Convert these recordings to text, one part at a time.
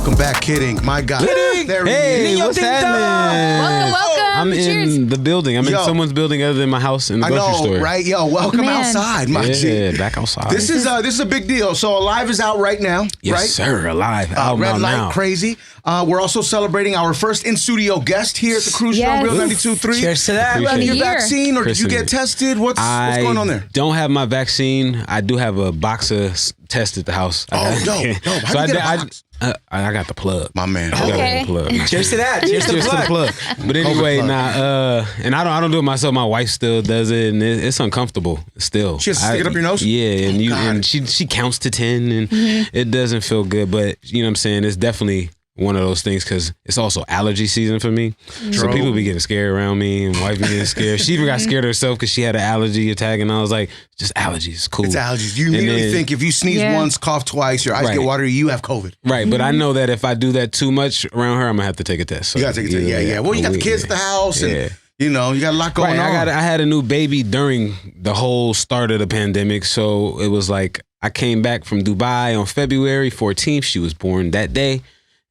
Welcome back, Kidding. My God. Kidding. There he Hey, is. what's happening? Welcome. I'm Cheers. in the building. I'm in someone's building other than my house in the grocery store. Right? Yo, welcome outside, my G. Yeah, back outside. This is a big deal. So Alive is out right now, yes, right? sir. Alive. Out Red Light, now. Crazy. We're also celebrating our first in-studio guest here at the Cruz Show, Real 92.3. Cheers to that. You got your Year. vaccine or did you get tested? What's going on there? I don't have my vaccine. I do have a box of test at the house. Oh, dope. How do you get a box? I got the plug. My man. I got the plug. Cheers to that. Cheers to the plug. But anyway, and I don't do it myself. My wife still does it, and it's uncomfortable still. She has to stick it up your nose? Yeah, and she counts to 10, and it doesn't feel good. But you know what I'm saying? It's definitely one of those things because it's also allergy season for me. So people be getting scared around me, and wife be getting scared. She even got scared herself because she had an allergy attack, and I was like, just allergies, it's cool. It's allergies. You immediately think if you sneeze once, cough twice, your eyes get watery, you have COVID. Right, but I know that if I do that too much around her, I'm gonna have to take a test. So you gotta take a test. Yeah. Well, you got the kids at the house, and you know you got a lot going on. I had a new baby during the whole start of the pandemic, so it was like I came back from Dubai on February 14th. She was born that day.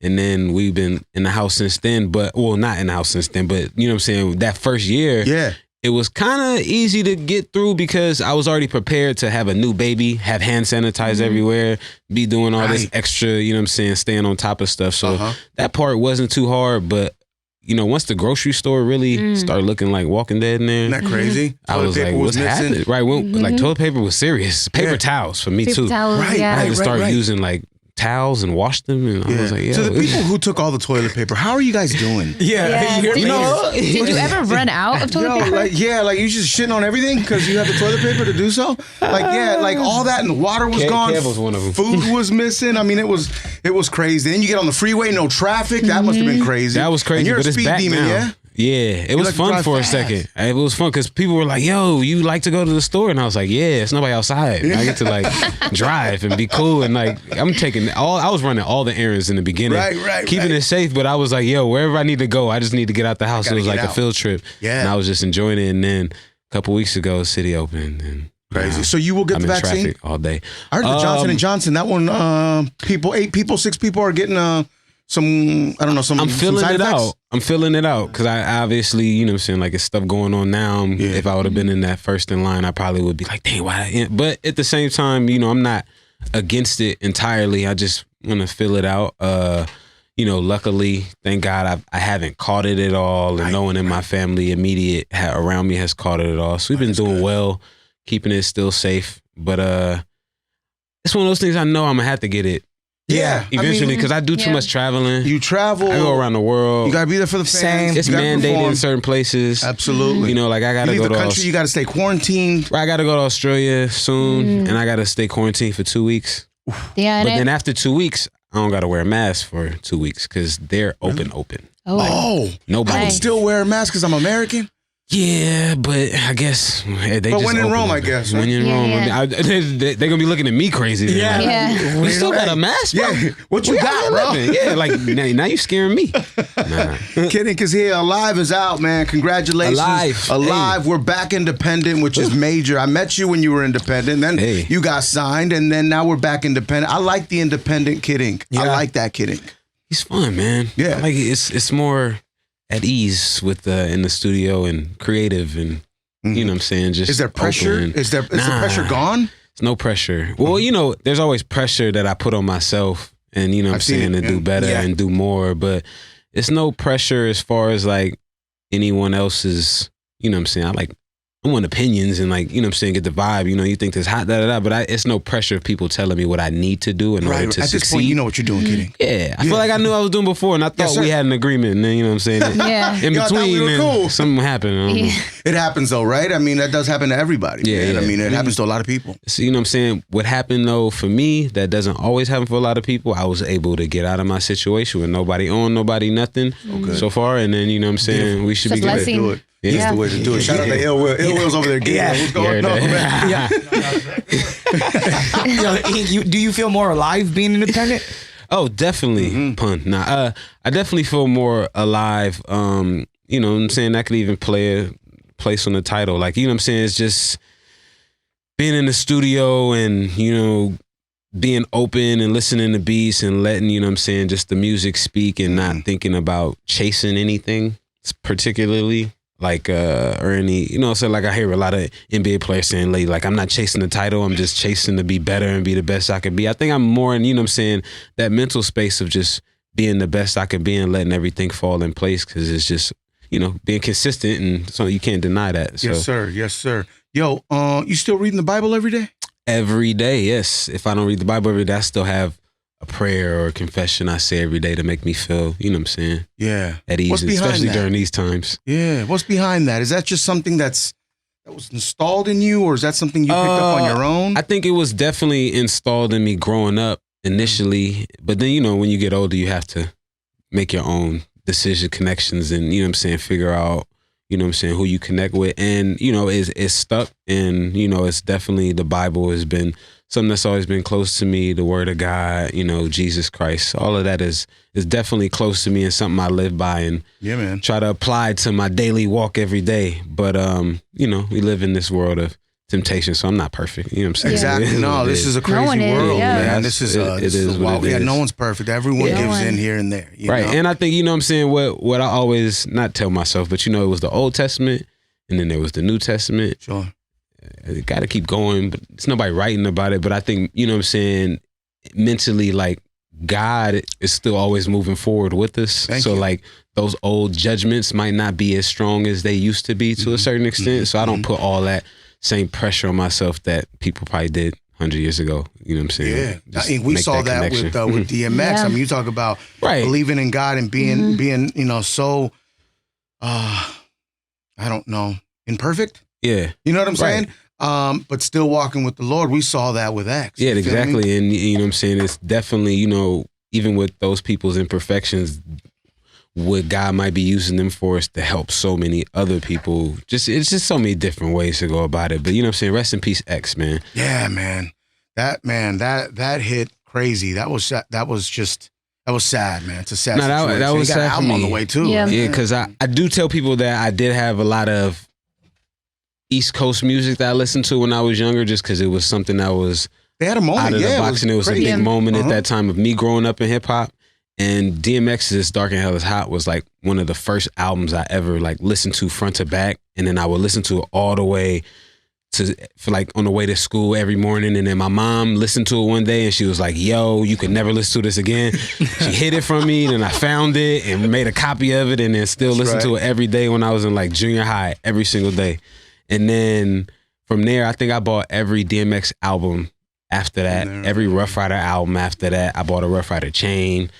And then we've been in the house since then, but not in the house since then, but you know what I'm saying? That first year, it was kind of easy to get through because I was already prepared to have a new baby, have hand sanitizer everywhere, be doing all this extra, you know what I'm saying, staying on top of stuff. So that part wasn't too hard, but you know, once the grocery store really started looking like Walking Dead in there. Isn't that crazy? I was like, what's happening? Right, like toilet paper was serious. Paper towels for me too. Towels, Right, yeah. I had to start using like towels and wash them, and I was like, so the people who took all the toilet paper, how are you guys doing? Did you ever run out of toilet paper? Like you just shitting on everything because you have the toilet paper to do so? Like all that, and the water was gone. Kev was one of them. Food was missing. I mean, it was crazy. Then you get on the freeway, no traffic. That must have been crazy. That was crazy, and you're but a it's speed back demon, now. yeah? Yeah, it was like to fun drive for fast. a second. It was fun because people were like, yo, you like to go to the store? And I was like, yeah, it's nobody outside. And I get to like drive and be cool. And like, I was running all the errands in the beginning. Keeping it safe. But I was like, yo, wherever I need to go, I just need to get out the house. It was like a field trip. Yeah. And I was just enjoying it. And then a couple weeks ago, city opened. And crazy. So you will get the vaccine? Traffic all day. I heard the Johnson & Johnson, that one, 6 people are getting some I'm feeling side it effects? out. I'm feeling it out because I obviously, you know what I'm saying, like it's stuff going on now. If I would have been in that first in line, I probably would be like, dang, why? But at the same time, you know, I'm not against it entirely. I just want to fill it out. You know, luckily, thank God I haven't caught it at all. And no one in my family immediate around me has caught it at all. So we've been doing well, keeping it still safe. But it's one of those things I know I'm going to have to get it. Yeah, eventually, because I do too much traveling. You travel. I go around the world. You gotta be there for the fans. It's mandated in certain places. Absolutely. You know, like I gotta you go leave to the country. You gotta stay quarantined. Right, I gotta go to Australia soon, and I gotta stay quarantined for 2 weeks. Yeah, but then after 2 weeks, I don't gotta wear a mask for 2 weeks because they're open. Oh, nobody. I would still wear a mask because I'm American. Yeah, but I guess they just when in open Rome, it. I guess. When in Rome, I mean, they're gonna be looking at me crazy. Yeah. We still got a mask, bro. Yeah, what you got, bro? Yeah, like now you scaring me. Nah. Kidding, because here, Alive is out, man. Congratulations. Alive. Hey. We're back independent, which is major. I met you when you were independent. Then you got signed, and then now we're back independent. I like the independent Kidding. I like that Kidding. He's fun, man. Yeah. Like it's more at ease with in the studio and creative and you know what I'm saying, just is there pressure? Open. Is the pressure gone? There's no pressure. Well, you know, there's always pressure that I put on myself and you know what I'm saying, to do better and do more, but it's no pressure as far as like anyone else's, you know what I'm saying. I want opinions and like, you know what I'm saying, get the vibe, you know, you think this hot, but it's no pressure of people telling me what I need to do in order to succeed. At this point, you know what you're doing, Kidding. Yeah. I feel like I knew I was doing before and I thought we had an agreement and then, you know what I'm saying, in between, something happened. It happens though, right? I mean, that does happen to everybody. Yeah. I mean, it happens to a lot of people. So, you know what I'm saying, what happened though for me, that doesn't always happen for a lot of people, I was able to get out of my situation with nobody on, nobody nothing so far. And then, you know what I'm saying, we should be good. Do it. That's the way to do it. Shout out to Ill Will. Ill Will's over there getting what's going on, man. Do you feel more alive being independent? Oh, definitely. Pun. Nah, I definitely feel more alive. You know what I'm saying? That could even play a place on the title. Like, you know what I'm saying? It's just being in the studio and, you know, being open and listening to beats and letting, you know what I'm saying, just the music speak and not thinking about chasing anything particularly. Like, or any, you know, so like I hear a lot of NBA players saying lately, like, I'm not chasing the title, I'm just chasing to be better and be the best I can be. I think I'm more in, you know what I'm saying, that mental space of just being the best I can be and letting everything fall in place, because it's just, you know, being consistent, and so you can't deny that. So. Yes, sir. Yes, sir. Yo, you still reading the Bible every day? Every day, yes. If I don't read the Bible every day, I still have a prayer or a confession I say every day to make me feel, you know what I'm saying? Yeah. At ease, especially during these times. Yeah. What's behind that? Is that just something that was installed in you, or is that something you picked up on your own? I think it was definitely installed in me growing up initially, but then, you know, when you get older, you have to make your own decision connections and, you know what I'm saying, figure out, you know what I'm saying, who you connect with. And, you know, it's stuck, and, you know, it's definitely, the Bible has been something that's always been close to me, the Word of God, you know, Jesus Christ, all of that is definitely close to me and something I live by and try to apply to my daily walk every day. But, you know, we live in this world of temptation, so I'm not perfect. You know what I'm saying? Exactly. No, this is a crazy world, man. This is wild. Yeah, no one's perfect. Everyone gives in here and there. Right. And I think, you know what I'm saying, what I always not tell myself, but, you know, it was the Old Testament and then there was the New Testament. Sure. You got to keep going, but it's nobody writing about it. But I think, you know what I'm saying, mentally, like, God is still always moving forward with us. So like those old judgments might not be as strong as they used to be to a certain extent. So I don't put all that same pressure on myself that people probably did 100 years ago. You know what I'm saying? Yeah. I mean, we saw that with DMX. I mean, you talk about believing in God and being, you know, so, I don't know, imperfect. Yeah. You know what I'm saying? But still walking with the Lord. We saw that with X. Yeah, exactly. And you know what I'm saying? It's definitely, you know, even with those people's imperfections, what God might be using them for is to help so many other people. It's just so many different ways to go about it. But you know what I'm saying? Rest in peace, X, man. Yeah, man. That hit crazy. That was sad, man. It's a sad situation. That was you got sad an album for me. on the way too. Yeah, because I do tell people that I did have a lot of East Coast music that I listened to when I was younger, just because it was something that was they had a moment out of the box, and it was a big moment at that time of me growing up in hip hop. And DMX's Dark and Hell is Hot was like one of the first albums I ever like listened to front to back, and then I would listen to it all the way for like on the way to school every morning. And then my mom listened to it one day and she was like, yo, you could never listen to this again. She hid it from me, and I found it and made a copy of it, and then still listen to it every day when I was in like junior high, every single day. And then from there, I think I bought every DMX album after that, every Rough Rider album after that. I bought a Rough Rider chain.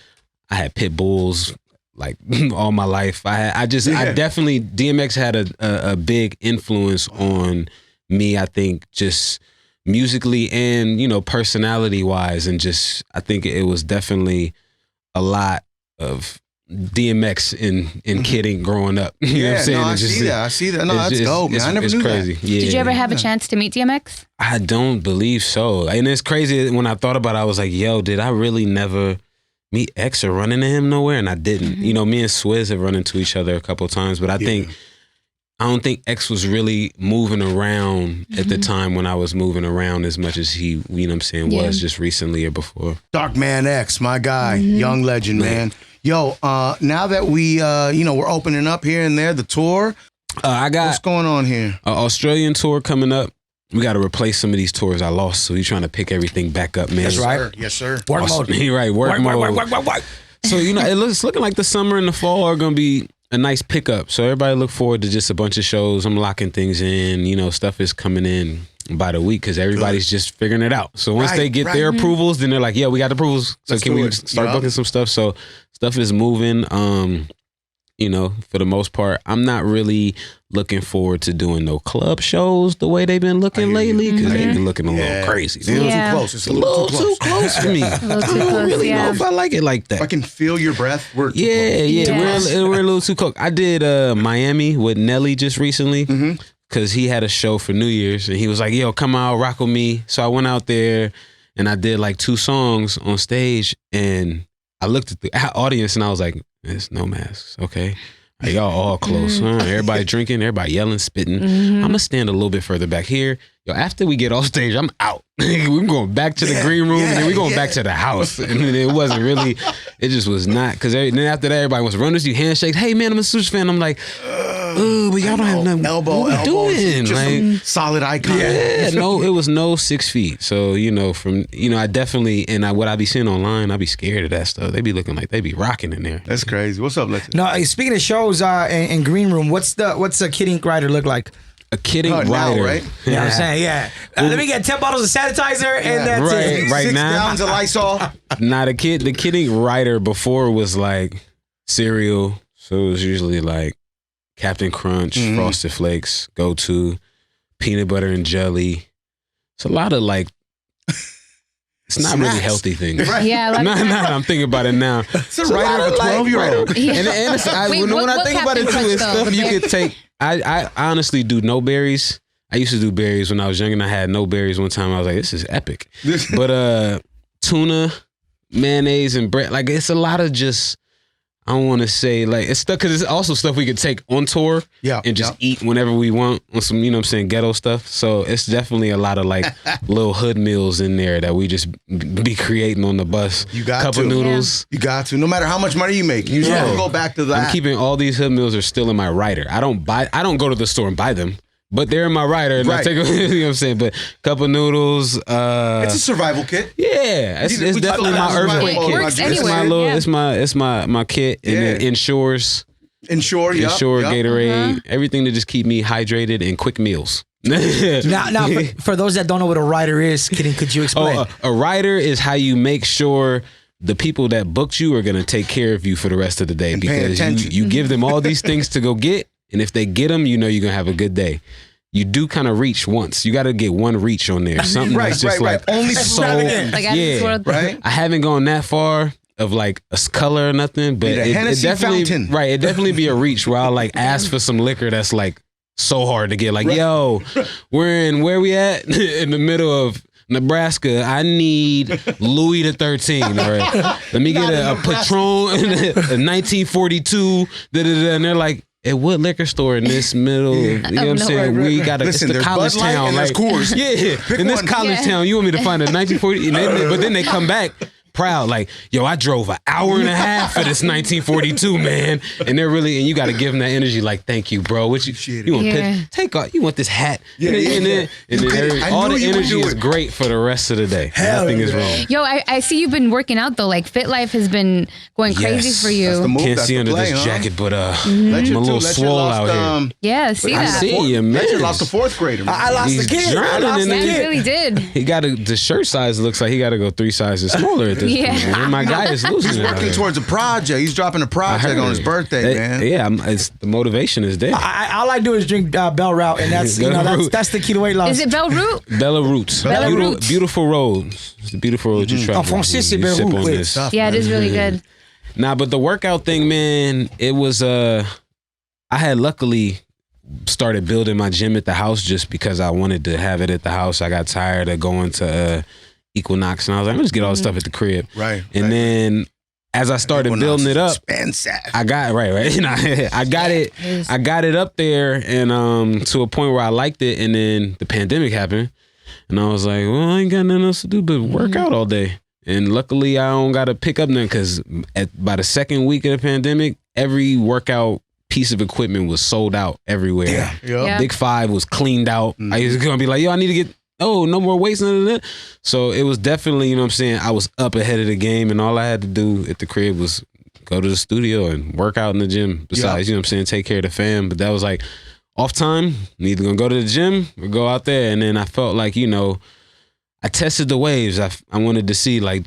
I had pit bulls like all my life. I definitely, DMX had a big influence on me, I think, just musically and, you know, personality wise. And just, I think it was definitely a lot of DMX in kidding growing up. You know what I'm saying? No, I see that. No, that's dope, man. I never knew crazy. that. Yeah. Did you ever have a chance to meet DMX? I don't believe so. And it's crazy, when I thought about it, I was like, yo, did I really never meet X or run into him nowhere? And I didn't. You know, me and Swizz have run into each other a couple of times, but I don't think X was really moving around at the time when I was moving around as much as he, you know what I'm saying, was just recently or before. Dark Man X, my guy, young legend, man. Yo, now that we, you know, we're opening up here and there, the tour, what's going on here? Australian tour coming up. We got to replace some of these tours I lost, so we're trying to pick everything back up, man. That's right. Yes, sir. Work mode. You're right, work mode. So, you know, it's looking like the summer and the fall are going to be a nice pickup. So everybody look forward to just a bunch of shows. I'm locking things in. You know, stuff is coming in by the week because everybody's just figuring it out. So once they get their approvals, then they're like, yeah, we got approvals. So can we start booking some stuff? So stuff is moving. You know, for the most part, I'm not really looking forward to doing no club shows the way they've been looking lately, because they've been looking a little crazy. It's a little too close. It's a little too close for me. I don't really know if I like it like that. If I can feel your breath, we're too close. We're a little too close. I did Miami with Nelly just recently, because he had a show for New Year's, and he was like, yo, come out, rock with me. So I went out there, and I did like 2 songs on stage, and I looked at the audience, and I was like, there's no masks, okay? Y'all all close, huh? Everybody drinking, everybody yelling, spitting. I'm gonna stand a little bit further back here. Yo, after we get off stage, I'm out. We're going back to the green room, and then we're going back to the house. And it wasn't really, it just was not. Because then after that, everybody wants to run to you, handshakes. Hey, man, I'm a Usher fan. I'm like, oh, but y'all don't have nothing. Elbow, what we doing? Just like, solid icon. Yeah, no, it was no 6 feet. So, I definitely, what I be seeing online, I be scared of that stuff. They be looking like they be rocking in there. That's crazy. What's up, Lechero? No, speaking of shows in green room, what's a Kid Ink writer look like? A Kid Ink writer, right? You know what I'm saying? Yeah. Let me get 10 bottles of sanitizer and that's it. Right 6 now, gallons of Lysol. the Kid Ink writer before was like cereal. So it was usually like Captain Crunch, Frosted Flakes, Go To, peanut butter and jelly. It's a lot of like, it's not Snacks. really healthy things. Right. Yeah, like I'm thinking about it now. It's a writer of a 12-year-old. Yeah. And Wait, when I what think about it too, Captain it's Crunch, stuff though? you could take. I honestly do no berries. I used to do berries when I was young, and I had no berries one time. I was like, this is epic. But tuna, mayonnaise, and bread, like it's a lot of just, I don't want to say like it's stuff because it's also stuff we could take on tour and just eat whenever we want on some, ghetto stuff. So it's definitely a lot of like little hood meals in there that we just be creating on the bus. You got Cup to. of noodles. You got to. No matter how much money you make, you still go back to that. I'm keeping all these hood meals are still in my rider. I don't go to the store and buy them. But they're in my rider, and I take them, you know what I'm saying? But cup of noodles. It's a survival kit. Yeah, it's definitely my earthquake kit. It works It's my anywhere, little, it's my kit, and then Ensures, Gatorade, everything to just keep me hydrated and quick meals. Now for those that don't know what a writer is, could you explain? A rider is how you make sure the people that booked you are going to take care of you for the rest of the day, And because you give them all these things to go get. And if they get them, you're going to have a good day. You do kind of reach once. You got to get one reach on there. Something that's just like only so, right? I haven't gone that far of like a color or nothing, but it definitely fountain. Right. It definitely be a reach where I'll like ask for some liquor that's like so hard to get. Like, yo, we're in where we at in the middle of Nebraska. I need Louis the 13th. Or let me get a Patron, a 1942. And they're like, at what liquor store in this middle? You know what I'm saying? We got it's the college town. And like, Coors. In this college town, you want me to find a 1940? But then they come back proud, like, yo, I drove an hour and a half for this 1942, man. And they're really, and you got to give them that energy, like, thank you, bro. What you want? Take off. You want this hat? And then all the energy is great for the rest of the day. Nothing is wrong. Yo, I see you've been working out though. Like Fit Life has been going crazy for you. That's the move. Can't That's see the under play, this jacket, but I'm a little swole out here. Yeah, see I that. see you, man. Lechero lost a 4th grader. Man. I lost He's the kid. drowning in Yeah, it. he really did. He got the shirt size looks like he got to go 3 sizes smaller at this point. Man. My guy is losing. He's working towards a project. He's dropping a project on his birthday, man. Yeah, the motivation is there. All I do is drink Bell Route, and that's that's the key to weight loss. Is it Bell Root? Bella Roots. Bella Roots. Beautiful road. It's the beautiful road you travel. En français, c'est You Bella sip Root, on wait. this. Yeah, it is really good. Nah, but the workout thing, man, it was I had luckily started building my gym at the house just because I wanted to have it at the house. I got tired of going to Equinox, and I was like, I'm just get all this stuff at the crib. Right. And then as I started building it up, I got right. You know, I got it up there, and to a point where I liked it, and then the pandemic happened, and I was like, well, I ain't got nothing else to do but work out all day. And luckily, I don't got to pick up nothing because by the second week of the pandemic, every workout piece of equipment was sold out everywhere. Yeah. Big Five was cleaned out. I was gonna be like, yo, I need to get. Oh, no more weights, none of that. So it was definitely, you know what I'm saying, I was up ahead of the game, and all I had to do at the crib was go to the studio and work out in the gym. Besides, you know what I'm saying, take care of the fam. But that was like off time, I'm either gonna go to the gym or go out there. And then I felt like, I tested the waves. I wanted to see, like,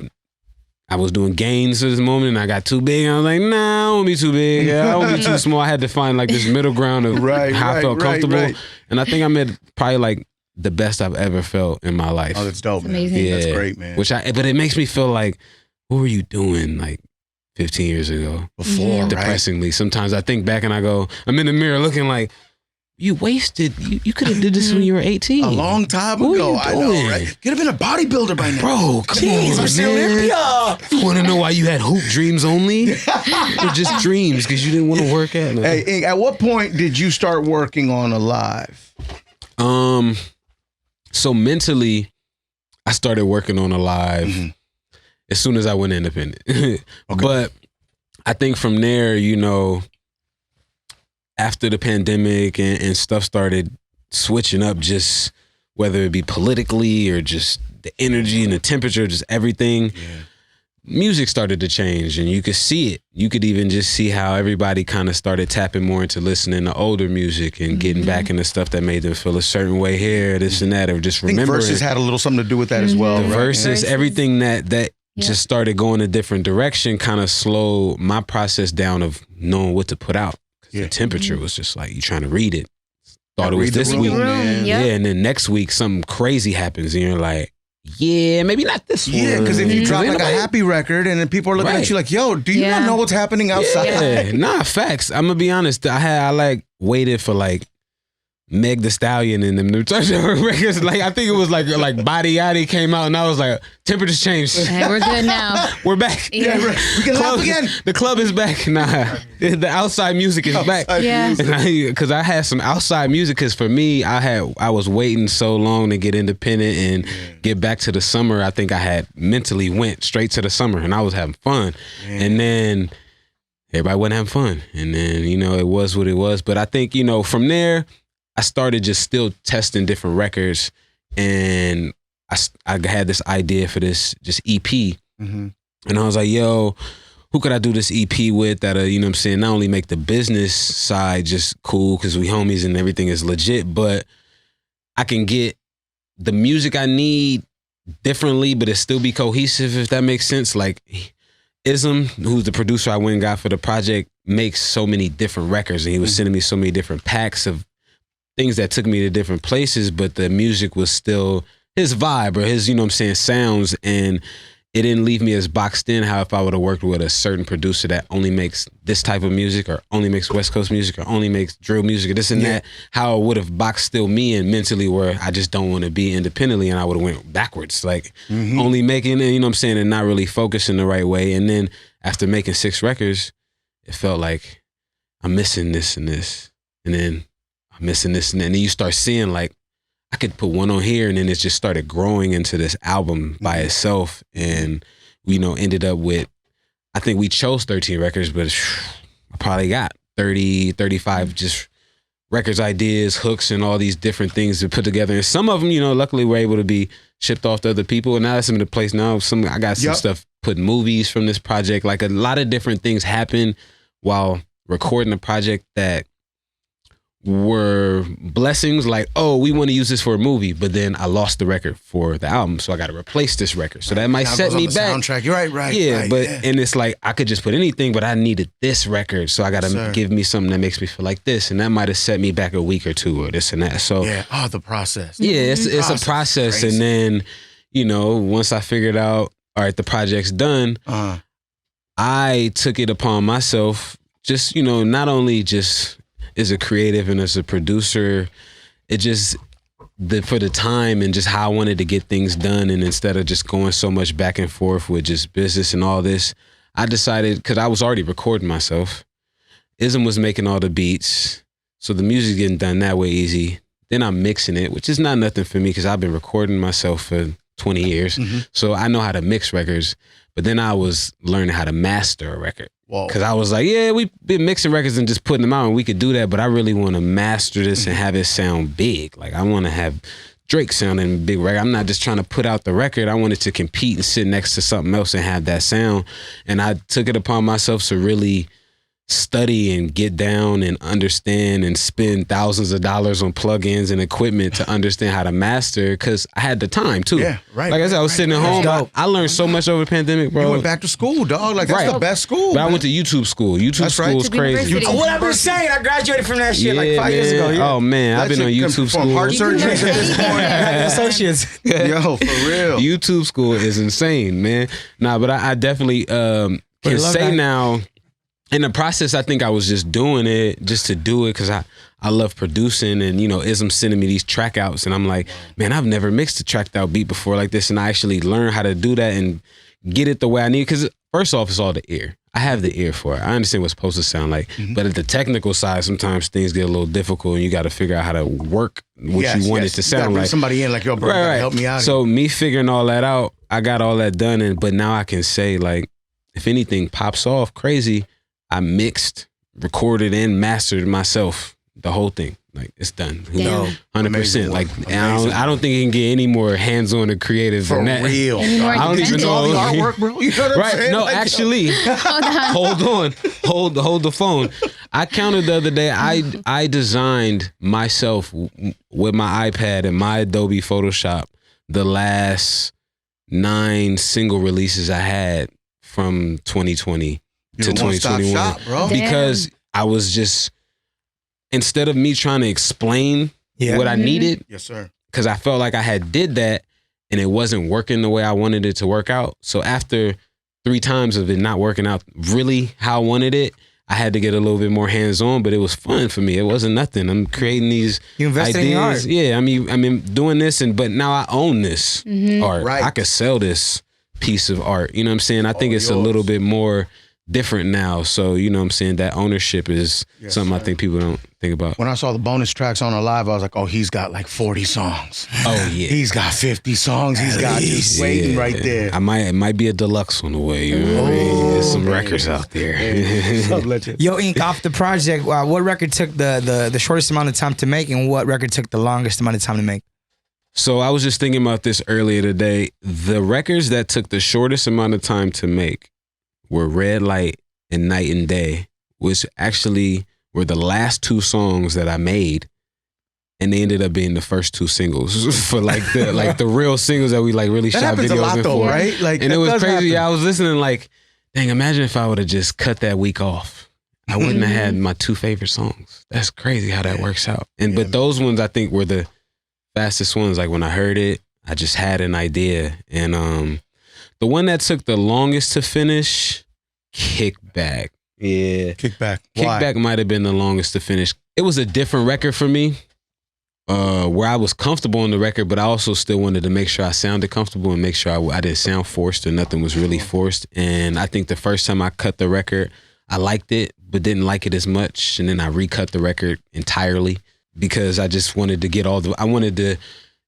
I was doing gains at this moment, and I got too big. And I was like, nah, I don't want to be too big. I don't want to be too small. I had to find like this middle ground of how I felt comfortable. Right. And I think I'm at probably like the best I've ever felt in my life. Oh, that's dope, man. Amazing. Yeah. That's great, man. But it makes me feel like, what were you doing like 15 years ago? Before, depressingly. Sometimes I think back and I go, I'm in the mirror looking like, you wasted. You could have did this when you were 18. A long time ago. I know, right? Could have been a bodybuilder by now. Bro, come on, man. You want to know why you had hoop dreams only? Or just dreams because you didn't want to work out? Hey, Ink, at what point did you start working on Alive? So mentally, I started working on Alive as soon as I went independent. But I think from there, you know, after the pandemic and stuff started switching up, just whether it be politically or just the energy and the temperature, just everything, music started to change and you could see it. You could even just see how everybody kind of started tapping more into listening to older music and getting back into stuff that made them feel a certain way here, this and that, or just remembering. I think verses had a little something to do with that as well. The verses, everything that just started going a different direction kind of slowed my process down of knowing what to put out. The temperature was just like, you trying to read it. Thought it was this week. And then next week something crazy happens and you're like, yeah, maybe not this one. Yeah, because if you drop like a happy record and then people are looking at you like, yo, do you not know what's happening outside? Yeah. Nah, facts. I'm gonna be honest. I like waited for like Meg the Stallion and them records. Like I think it was like Body Yaddy came out and I was like, temperatures changed. Hey, we're good now. We're back. Yeah, right. We can laugh again. The club is back. Nah, the outside music is back. Yeah. Because I had some outside music. Because for me, I was waiting so long to get independent and get back to the summer. I think I had mentally went straight to the summer and I was having fun. And then everybody wasn't having fun. And then, you know, it was what it was. But I think, you know, from there, I started just still testing different records and I had this idea for this just EP. And I was like, yo, who could I do this EP with that, you know what I'm saying, not only make the business side just cool because we homies and everything is legit, but I can get the music I need differently, but it still be cohesive, if that makes sense. Like Ism, who's the producer I went and got for the project, makes so many different records and he was sending me so many different packs of things that took me to different places, but the music was still his vibe or his, you know what I'm saying, sounds, and it didn't leave me as boxed in how if I would have worked with a certain producer that only makes this type of music or only makes West Coast music or only makes drill music or this and that, how it would have boxed still me in mentally where I just don't want to be independently and I would have went backwards, like only making, you know what I'm saying, and not really focusing the right way. And then after making 6 records, it felt like I'm missing this and this. And then I'm missing this and then you start seeing like I could put one on here and then it just started growing into this album by itself and we, you know, ended up with, I think we chose 13 records, but I probably got 30, 35 just records, ideas, hooks and all these different things to put together. And some of them, you know, luckily were able to be shipped off to other people and now that's in the place now. I got some stuff, put movies from this project, like a lot of different things happen while recording a project that were blessings, like, oh, we want to use this for a movie, but then I lost the record for the album, so I got to replace this record. So that might set me back. Soundtrack, you're right. Yeah, but and it's like I could just put anything, but I needed this record, so I got to give me something that makes me feel like this, and that might have set me back a week or two, or this and that. So the process. Yeah, it's a process, and then you know, once I figured out, all right, the project's done, I took it upon myself, just, you know, not only just as a creative and as a producer, it just for the time and just how I wanted to get things done, and instead of just going so much back and forth with just business and all this, I decided, because I was already recording myself, Ism was making all the beats, so the music's getting done that way easy. Then I'm mixing it, which is not nothing for me because I've been recording myself for 20 years, so I know how to mix records. But then I was learning how to master a record. Because I was like, yeah, we've been mixing records and just putting them out and we could do that, but I really want to master this and have it sound big. Like I want to have Drake sounding big record. I'm not just trying to put out the record. I wanted to compete and sit next to something else and have that sound. And I took it upon myself to really study and get down and understand and spend thousands of dollars on plugins and equipment to understand how to master, because I had the time too. Yeah, right. Like I said, I was sitting at home. I learned so much over the pandemic, bro. You went back to school, dog. Like that's the best school. But I went to YouTube school. YouTube school is crazy. What I've been saying, I graduated from that shit like 5 years ago. Oh man, I've been on YouTube school. Heart surgeries at this point. Associates. Yo, for real. YouTube school is insane, man. Nah, but I definitely can say now, in the process, I think I was just doing it just to do it because I love producing, and Ism sending me these track outs, and I'm like, man, I've never mixed a tracked out beat before like this, and I actually learned how to do that and get it the way I need. Because first off, it's all the ear. I have the ear for it. I understand what it's supposed to sound like, but at the technical side, sometimes things get a little difficult, and you got to figure out how to work what you want it to sound like. Somebody in like, yo, bro, help me out. So me figuring all that out, I got all that done, but now I can say, like, if anything pops off crazy, I mixed, recorded, and mastered myself the whole thing. Like, it's done. 100%. Like, I don't think it can get any more hands-on or creative than that. For real. I don't even know all the artwork, bro. You know what I'm saying? No, like, actually, hold on. Hold the phone. I counted the other day. I designed myself with my iPad and my Adobe Photoshop the last 9 single releases I had from 2020 to 2021. Shop, bro. Because I was just, instead of me trying to explain what I needed, yes, sir, because I felt like I had did that and it wasn't working the way I wanted it to work out. So after 3 times of it not working out really how I wanted it, I had to get a little bit more hands-on, but it was fun for me. It wasn't nothing. I'm creating these you invested ideas. In art. Yeah, I mean, doing this, but now I own this art. Right. I could sell this piece of art. You know what I'm saying? I think it's a little bit more different now. So, you know what I'm saying? That ownership is something I think people don't think about. When I saw the bonus tracks on our live, I was like, oh, he's got like 40 songs. Oh, yeah. He's got 50 songs. He's got just waiting right there. It might be a deluxe on the way. You know what I mean? There's some records out there. Yo, Ink, off the project, what record took the shortest amount of time to make, and what record took the longest amount of time to make? So I was just thinking about this earlier today. The records that took the shortest amount of time to make were Red Light and Night and Day, which actually were the last 2 songs that I made, and they ended up being the first 2 singles for like the real singles that we like really that shot happens videos a lot, in though, for. right? Like, and it was crazy. Yeah, I was listening like, dang, imagine if I would have just cut that week off. I wouldn't have had my 2 favorite songs. That's crazy how that works out. And but those ones I think were the fastest ones. Like when I heard it, I just had an idea. And the one that took the longest to finish, Kickback. Yeah. Kickback. Kickback might have been the longest to finish. It was a different record for me, where I was comfortable on the record, but I also still wanted to make sure I sounded comfortable and make sure I didn't sound forced or nothing was really forced. And I think the first time I cut the record, I liked it, but didn't like it as much. And then I recut the record entirely because I just wanted to get I wanted to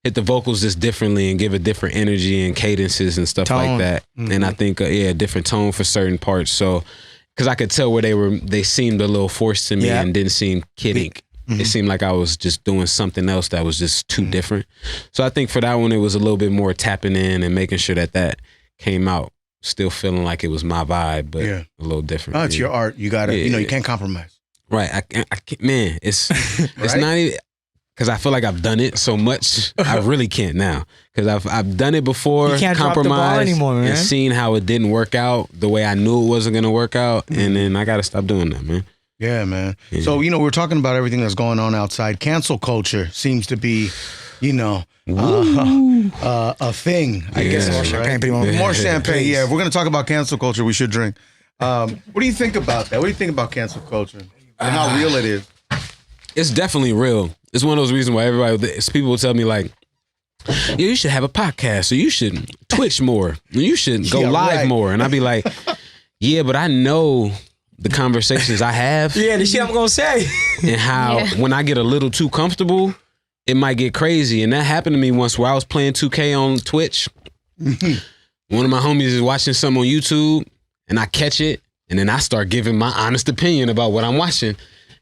hit the vocals just differently and give a different energy and cadences and stuff like that. And I think, a different tone for certain parts. So, because I could tell where they seemed a little forced to me and didn't seem kidding. It seemed like I was just doing something else that was just too different. So I think for that one, it was a little bit more tapping in and making sure that came out, still feeling like it was my vibe, but a little different. Oh, it's your art. You gotta, you can't compromise. Right. I can't, man, it's not even, because I feel like I've done it so much, I really can't now. Because I've done it before, you can't drop the ball anymore, man. And seen how it didn't work out the way I knew it wasn't going to work out. And then I got to stop doing that, man. Yeah, man. Yeah. So, we're talking about everything that's going on outside. Cancel culture seems to be, a thing, I guess. More champagne. More champagne, yeah. If we're going to talk about cancel culture, we should drink. What do you think about that? What do you think about cancel culture and how real it is? It's definitely real. It's one of those reasons why people will tell me like, yeah, you should have a podcast, or you should Twitch more, or you should go live more. And I'd be like, yeah, but I know the conversations I have. Yeah, the shit I'm gonna say. And how when I get a little too comfortable, it might get crazy. And that happened to me once where I was playing 2K on Twitch. One of my homies is watching something on YouTube, and I catch it, and then I start giving my honest opinion about what I'm watching.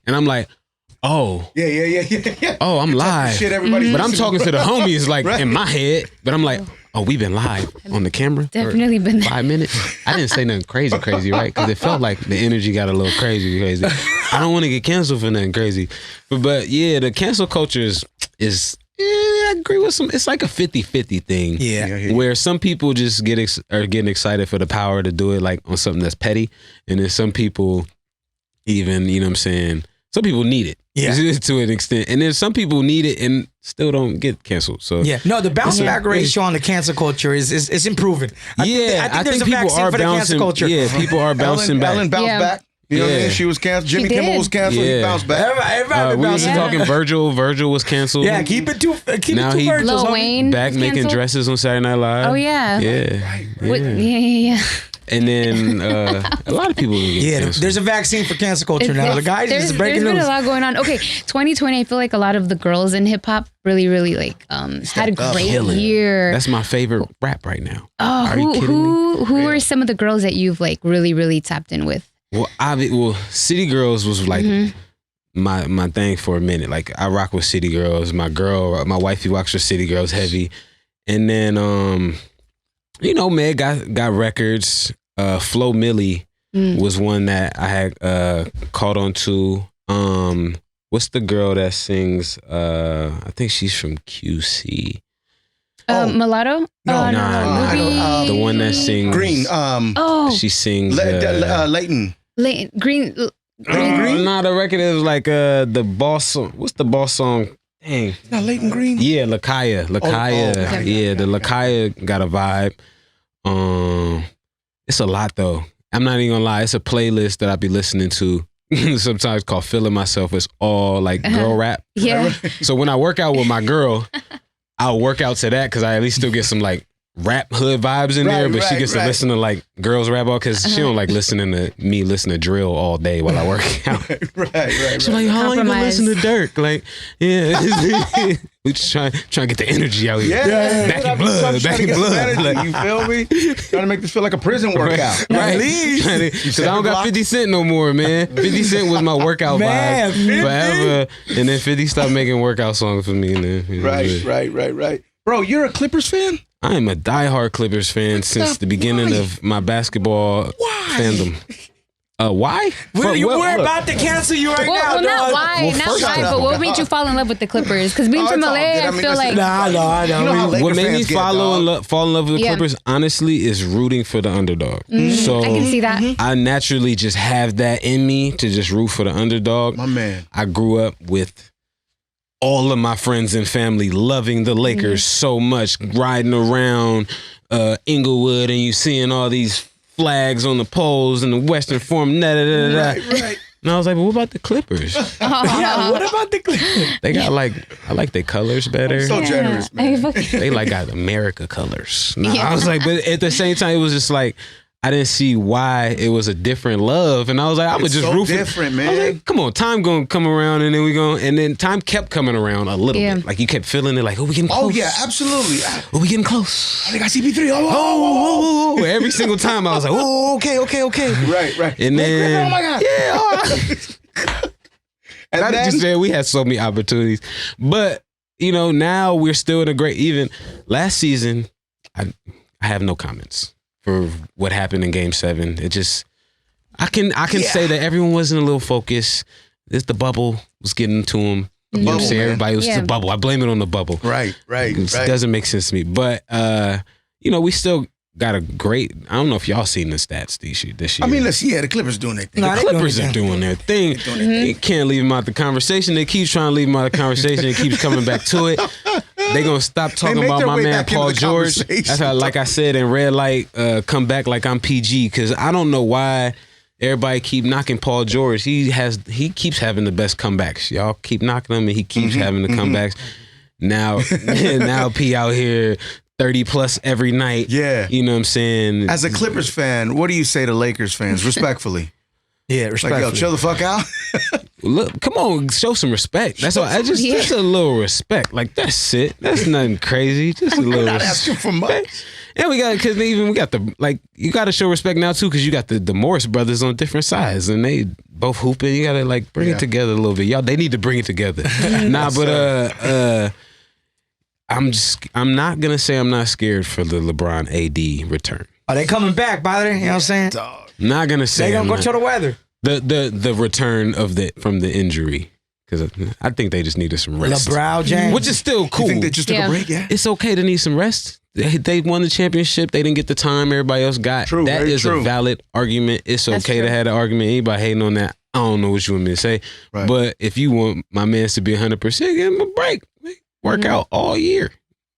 And I'm like, oh. Yeah. Oh, I'm live. Shit, everybody's but I'm talking to the homies like in my head. But I'm like, oh, we've been live on the camera. Definitely been there. 5 minutes. I didn't say nothing crazy, right? Because it felt like the energy got a little crazy. I don't want to get canceled for nothing crazy. But yeah, the cancel culture is I agree with some. It's like a 50-50 thing. Yeah. Where some people just are getting excited for the power to do it like on something that's petty. And then some people even, you know what I'm saying, some people need it. Yeah. To an extent. And then some people need it and still don't get canceled. So no, the bounce back ratio on the cancel culture is improving. I think there's a vaccine for the cancel culture. Yeah, people are bouncing back. Ellen bounced back. You know what I mean? She was canceled. Jimmy Kimmel was canceled. He bounced back. Everybody we was talking Virgil. Virgil was canceled. Yeah, keep it two Virgils. Lil Wayne back making dresses on Saturday Night Live. Oh yeah. Yeah. Yeah. And then a lot of people get canceled. There's a vaccine for cancel culture now. The guys is breaking news. There's been a lot going on. Okay, 2020. I feel like a lot of the girls in hip hop really like had a great year. That's my favorite rap right now. Oh, Are you kidding me? Who are some of the girls that you've like really tapped in with? Well, City Girls was like my thing for a minute. Like I rock with City Girls. My wifey rocks with City Girls heavy. And then Meg got records. Flo Milli was one that I had caught on to. What's the girl that sings? I think she's from QC. Mulatto? No. The one that sings Green. She sings Leighton. Green. Nah, the record is like the boss song. What's the boss song? Dang. It's not Leighton Green? Yeah, Lakaya. Yeah, the Lakaya got a vibe. It's a lot though. I'm not even gonna lie. It's a playlist that I be listening to sometimes called Feeling Myself. It's all like girl rap. Yeah. So when I work out with my girl, I'll work out to that because I at least still get some like rap hood vibes in there, but she gets to listen to like girls rap all because she don't like listening to me listen to drill all day while I work out. Right. She's like, how long you gonna listen to Dirk? Like, yeah. We just trying to get the energy out here. Yeah. Back in blood. Like, you feel me? Trying to make this feel like a prison workout. Right. Because I don't got 50 Cent no more, man. 50 Cent was my workout vibe forever. And then 50 stopped making workout songs for me. And then, Right. Bro, you're a Clippers fan? I am a diehard Clippers fan since the beginning of my basketball fandom. Why? We're about to cancel you right now. Well, not why, but what made you fall in love with the Clippers? Because being from LA, I feel like what made me fall in love with the Clippers, honestly, is rooting for the underdog. So I can see that. I naturally just have that in me to just root for the underdog. My man. I grew up with all of my friends and family loving the Lakers so much, riding around Inglewood and you seeing all these flags on the poles and the Western Forum, Right. And I was like, well, what about the Clippers? Yeah, what about the Clippers? They got I like their colors better. I'm so generous, man. They got America colors. I was like, but at the same time, it was just like, I didn't see why it was a different love. And I was like, I would just root for different, man. I was like, come on, time gonna come around and then time kept coming around a little bit. Like you kept feeling it like, oh, we getting close. Oh, yeah, absolutely. Oh, we getting close. I think I see CP3. Oh. Every single time I was like, oh, okay. Right. And then, oh my God. Yeah. All right. And I just said we had so many opportunities. But, now we're still in a great, even last season, I have no comments for what happened in Game 7. It just, I can say that everyone wasn't a little focused. The bubble was getting to them. You know what I'm saying? Everybody was the bubble. I blame it on the bubble. Right. It doesn't make sense to me. But, we still got a great, I don't know if y'all seen the stats this year. I mean, the Clippers doing their thing. The Clippers are doing their thing. You can't leave them out the conversation. They keep trying to leave them out of the conversation. It keeps coming back to it. They gonna stop talking about my man Paul George. That's how, like I said in Red Light, come back like I'm PG, because I don't know why everybody keep knocking Paul George. He keeps having the best comebacks. Y'all keep knocking him, and he keeps having the comebacks. Now P out here 30 plus every night. Yeah, you know what I'm saying. As a Clippers fan, what do you say to Lakers fans, respectfully? Yeah, respectfully. Like, yo, chill the fuck out. Look, come on, show some respect. That's all. Just a little respect. Like, that's it. That's nothing crazy. Just a little. Not asking for much. And we got you got to show respect now too, because you got the Morris brothers on different sides, and they both hooping. You got to bring it together a little bit. They need to bring it together. I'm not gonna say I'm not scared for the LeBron AD return. Are they coming back, brother? You know what I'm saying? Not gonna say they gonna go to the weather. The return from the injury, because I think they just needed some rest. LeBron James, which is still cool. You think they just took a break? Yeah, it's okay to need some rest. They won the championship. They didn't get the time everybody else got. True, that is true. A valid argument. It's okay to have an argument. Anybody hating on that, I don't know what you want me to say. Right. But if you want my mans to be 100%, give him a break. Work out all year.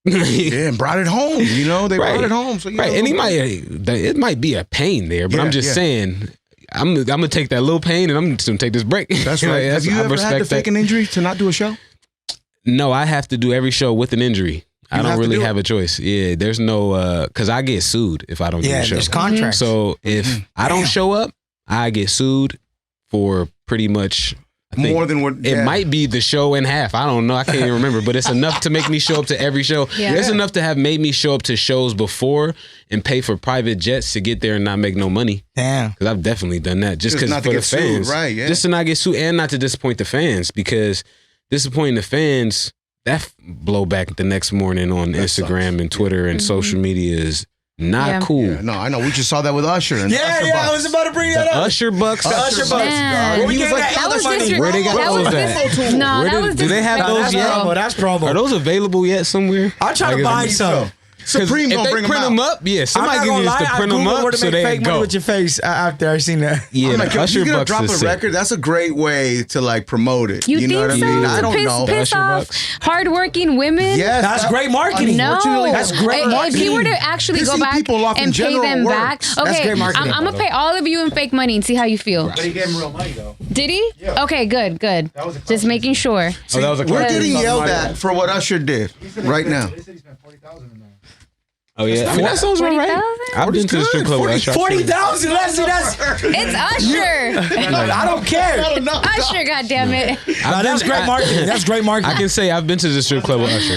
Yeah, and brought it home. They brought it home. So right, and it might be a pain there, but I'm just saying, I'm gonna take that little pain and I'm just gonna take this break. That's right. Have you ever had to fake an injury to not do a show? No, I have to do every show with an injury. I don't really have a choice. Yeah, there's no because I get sued if I don't do the show. There's contracts. So if I don't show up, I get sued for pretty much more than what it might be the show in half. I don't know. I can't even remember, but it's enough to make me show up to every show. Yeah. It's enough to have made me show up to shows before and pay for private jets to get there and not make no money. Damn. Because I've definitely done that just because for the fans, sued, right? Yeah. Just to not get sued and not to disappoint the fans, because disappointing the fans, that blow back the next morning on Instagram and Twitter and social media is not cool. Yeah, no, I know. We just saw that with Usher. And I was about to bring that up. Usher Bucks. The Usher Bucks. Where they got those at? No, that was do they have those yet? That's promo. Are those available yet somewhere? I'll try to buy some. Supreme if gonna they bring print them up, somebody can use to print them up so they go. With your face after I seen that. Yeah, like, Usher you're gonna Bucks drop is a sick. record. That's a great way to like promote it. You know think what I mean? so? I don't know. Piss off hardworking women. Yes, that's great marketing. No, that's great marketing. If he were to actually go back and pay them back, okay, I'm gonna pay all of you in fake money and see how you feel. But he gave him real money though. Did he? Yeah. Okay, good. Just making sure. We're getting yelled at for what Usher did right now. They said he spent $40,000 in there. Oh yeah, I mean that sounds right. I've been to the strip club with Usher. 40,000, Lezlee. It's Usher. I don't care. Usher, goddammit. That's great marketing. That's great marketing. I can say I've been to the strip club with Usher.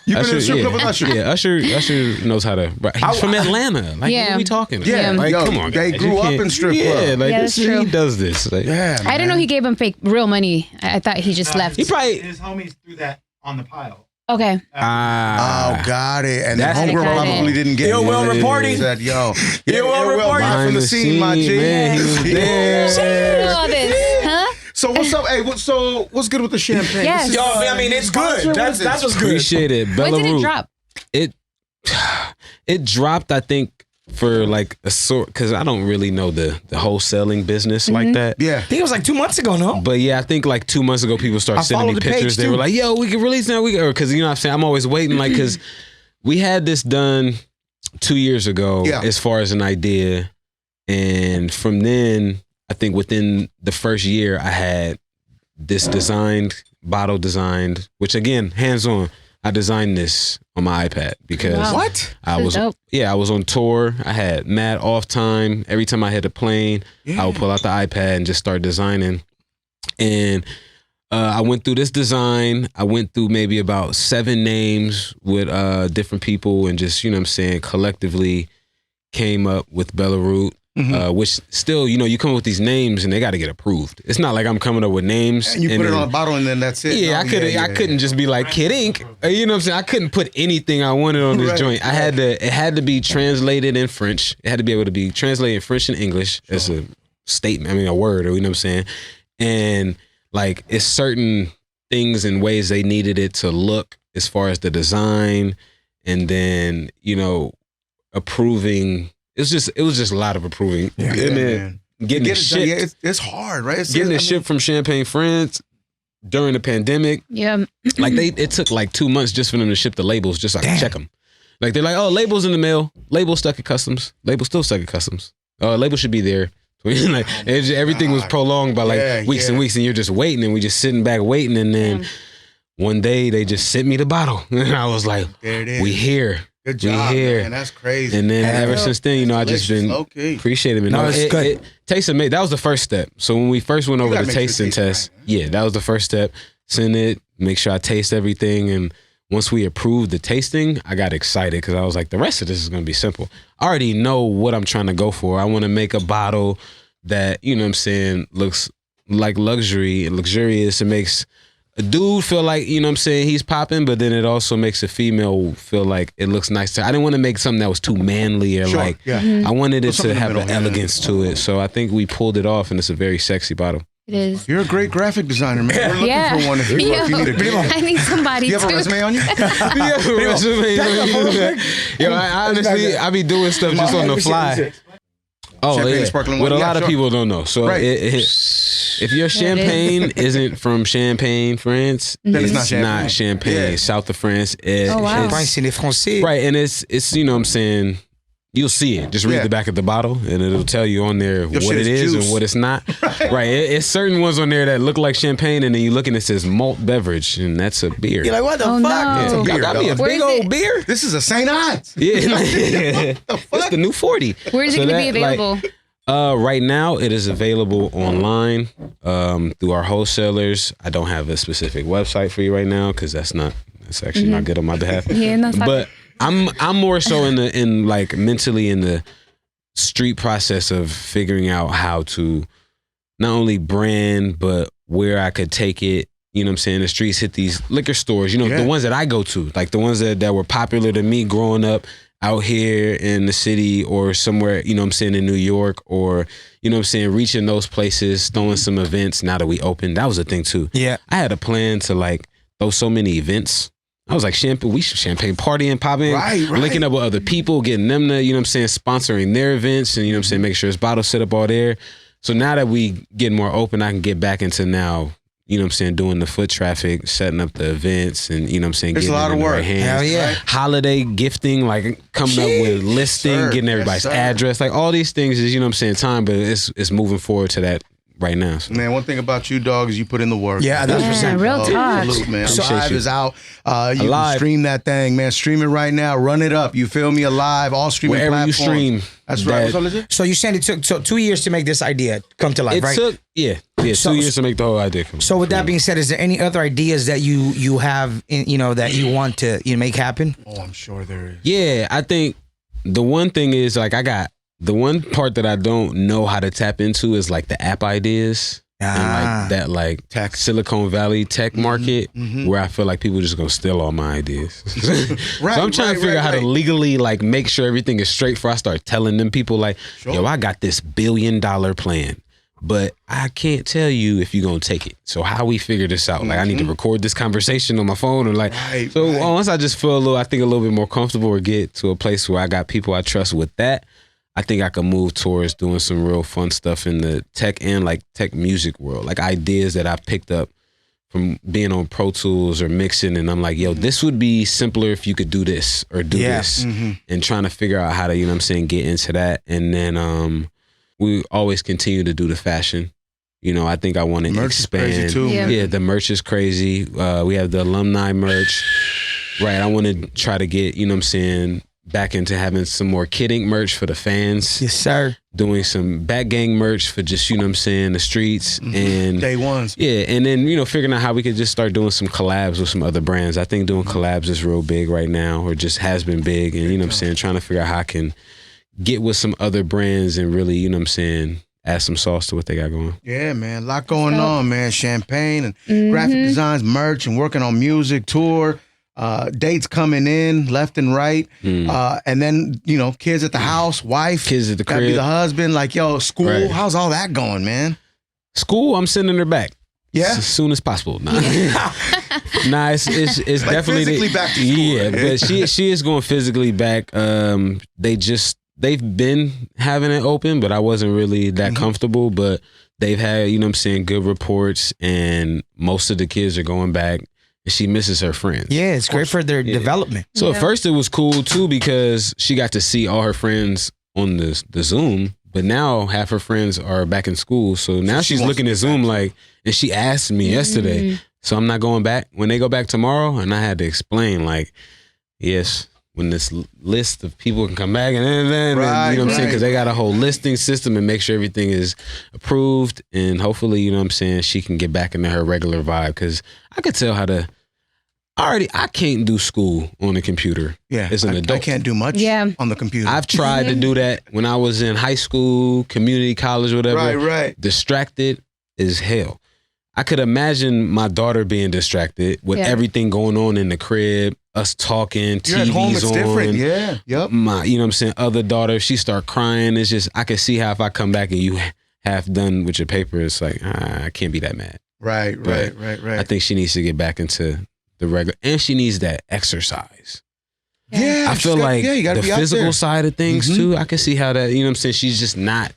You've been to the strip club with Usher? Yeah, Usher knows how to. He's from Atlanta. Like, what are we talking? Yeah, like, come on. They grew up in strip club. Yeah, like that's true. He does this. Like, I didn't know he gave him real money. I thought he just left. He probably his homies threw that on the pile. Okay. Oh, got it. And then homegirl probably didn't get it. Ill-Will reporting. Said, Ill-Will reporting. From the scene, my G. Man, he was there. All this, huh? So what's up? Hey, what's good with the champagne? Yes. Yo, I mean, it's good. That's what's good. Appreciate it. When did it drop? It dropped, I think, for like a sort, because I don't really know the wholesaling business like that. Yeah. I think it was like 2 months ago, no? But yeah, I think like 2 months ago, people started sending me pictures. They were like, yo, we can release now. Because, you know what I'm saying? I'm always waiting, like, because we had this done 2 years ago as far as an idea. And from then, I think within the first year, I had this bottle designed, which again, hands-on. I designed this on my iPad because I was on tour. I had mad off time. Every time I hit a plane, I would pull out the iPad and just start designing. And I went through this design. I went through maybe about 7 names with different people and just, you know what I'm saying, collectively came up with Belarus. Which still, you know, you come up with these names and they got to get approved. It's not like I'm coming up with names and you put it on a bottle and then that's it. Yeah, I couldn't just be like Kid Ink. You know what I'm saying? I couldn't put anything I wanted on this joint. It had to be translated in French. It had to be able to be translated in French and English as a statement. I mean, a word, or you know what I'm saying? And like, it's certain things and ways they needed it to look as far as the design, and then, you know, approving. It was just a lot of approving. Yeah, and then getting it shipped. It's hard, right? Getting it shipped from Champagne, France during the pandemic. Yeah. Like it took like 2 months just for them to ship the labels just so I could check them. Like they're like, oh, labels in the mail. Label stuck at customs. Label still stuck at customs. Label should be there. Like everything was prolonged by like weeks and weeks, and you're just waiting, and we just sitting back waiting, and then one day they just sent me the bottle, and I was like, there it is. We here. Good job, man. That's crazy. And then ever since then, you know, I just been appreciating it. No, it's good. Tasting made, that was the first step. So when we first went over the tasting test, that was the first step. Send it, make sure I taste everything. And once we approved the tasting, I got excited because I was like, the rest of this is going to be simple. I already know what I'm trying to go for. I want to make a bottle that, you know what I'm saying, looks like luxury and luxurious. It makes a dude feel like, you know what I'm saying, he's popping, but then it also makes a female feel like it looks nice. I didn't want to make something that was too manly or I wanted it to have an elegance to it. So I think we pulled it off, and it's a very sexy bottle. It is. You're a great graphic designer, man. We're looking for one if you need a I need somebody. Do you have a resume on you? Yo, I honestly, I be doing stuff just on the fly. Oh, champagne, sparkling what wine. a lot of people don't know. So if your champagne isn't from Champagne, France, then it's not not champagne. South of France. Champagne, c'est les Français. Right, and it's you know what I'm saying, You'll see it. Just read the back of the bottle, and it'll tell you on there what it is and what it's not. Right. It's certain ones on there that look like champagne, and then you look and it says malt beverage, and that's a beer. You're like, what the fuck? No. It's a beer. Got me a big old beer. This is a St. Ives. Yeah. It's the new 40. Where is it going to be available? Right now, it is available online through our wholesalers. I don't have a specific website for you right now because that's actually not good on my behalf. Yeah, no, but I'm more so in like mentally in the street process of figuring out how to not only brand but where I could take it. You know what I'm saying? The streets hit these liquor stores. You know the ones that I go to, like the ones that were popular to me growing up out here in the city or somewhere. You know what I'm saying, in New York, or you know what I'm saying, reaching those places, throwing some events. Now that we opened, that was a thing too. Yeah, I had a plan to like throw so many events. I was like, champagne partying, popping, linking up with other people, getting them to, you know what I'm saying, sponsoring their events, and you know what I'm saying, making sure it's bottle set up all there. So now that we get more open, I can get back into now, you know what I'm saying, doing the foot traffic, setting up the events, and you know what I'm saying, getting a lot of work. Right hands. Hell yeah. Holiday gifting, like coming up with listing, getting everybody's address, like all these things is, you know what I'm saying, time, but it's moving forward to that right now. So. Man, one thing about you, dog, is you put in the work. Yeah, that's real talk. Salute, man. Alive is out. You can stream that thing, man. Stream it right now. Run it up. You feel me? Alive. All streaming wherever platforms. You stream. That's right. So you saying it took 2 years to make this idea come to life, right? It took 2 years to make the whole idea come. So with that being said, is there any other ideas that you have, that you want to make happen? Oh, I'm sure there is. Yeah, I think the one thing is like the one part that I don't know how to tap into is like the app ideas. And like that, like tech. Silicon Valley tech market, where I feel like people are just gonna steal all my ideas. So I'm trying to figure out how to legally like make sure everything is straight before I start telling them people like, yo, I got this $1 billion plan, but I can't tell you if you're gonna take it. So how we figure this out? Like I need to record this conversation on my phone, or like once I just feel a little bit more comfortable or get to a place where I got people I trust with that, I think I could move towards doing some real fun stuff in the tech and like tech music world, like ideas that I've picked up from being on Pro Tools or mixing, and I'm like, yo, this would be simpler if you could do this or do this, and trying to figure out how to, you know what I'm saying, get into that. And then we always continue to do the fashion. You know, I think I want to expand. Is crazy too, yeah, the merch is crazy. We have the alumni merch, right? I want to try to get, you know what I'm saying, back into having some more Kid Ink merch for the fans. Yes, sir. Doing some Back Gang merch for just, you know what I'm saying, the streets. And day ones. Yeah, and then, you know, figuring out how we could just start doing some collabs with some other brands. I think doing collabs is real big right now, or just has been big. And, you know what I'm saying, trying to figure out how I can get with some other brands and really, you know what I'm saying, add some sauce to what they got going. Yeah, man. A lot going on, man. Champagne and graphic designs, merch, and working on music, tour. Dates coming in left and right, and then, you know, kids at the house, wife, kids at the crib, gotta be the husband. Like, yo, school, how's all that going, man? School, I'm sending her back. Yeah, as soon as possible. Nah, it's like definitely physically back to school. Yeah, but she is going physically back. They've been having it open, but I wasn't really that comfortable. But they've had, you know what I'm saying, good reports, and most of the kids are going back. She misses her friends. Yeah, it's great for their development. So at first it was cool too, because she got to see all her friends on the Zoom, but now half her friends are back in school. So now she's looking at Zoom like, and she asked me yesterday, so I'm not going back when they go back tomorrow. And I had to explain like, yes, when this list of people can come back and then you know what I'm saying, because they got a whole listing system and make sure everything is approved, and hopefully, you know what I'm saying, she can get back into her regular vibe, because I could tell how to. I can't do school on the computer. Yeah, as an adult, I can't do much. On the computer. I've tried to do that when I was in high school, community college, whatever. Right. Distracted as hell. I could imagine my daughter being distracted with everything going on in the crib, us talking, TV's at home, it's on. Different. Yeah. Yep. My, you know what I'm saying, other daughter, she start crying. It's just, I can see how if I come back and you half done with your paper, it's like, I can't be that mad. Right. I think she needs to get back into the regular, and she needs that exercise. Yeah. I feel like the physical side of things too, I can see how that, you know what I'm saying, she's just not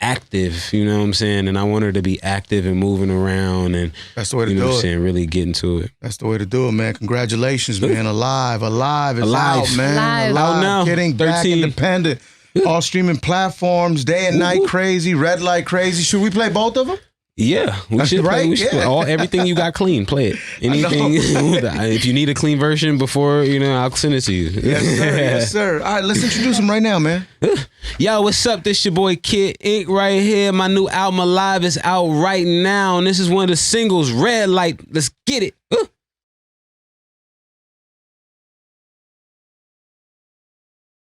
active, you know what I'm saying? And I want her to be active and moving around and that's the way to you know do what I'm it. saying, really getting to it. That's the way to do it, man. Congratulations, man. Alive is out, man. Alive. Out now. Getting back 13. independent. All streaming platforms, day and night crazy, red light crazy. Should we play both of them? Yeah, we That's should play. right, We should yeah. play. Everything you got clean, play it. Anything. If you need a clean version before, you know, I'll send it to you. Yes, sir. Yes, sir. All right, let's introduce them right now, man. Yo, what's up? This your boy Kid Ink right here. My new album Alive is out right now, and this is one of the singles, Red Light. Let's get it.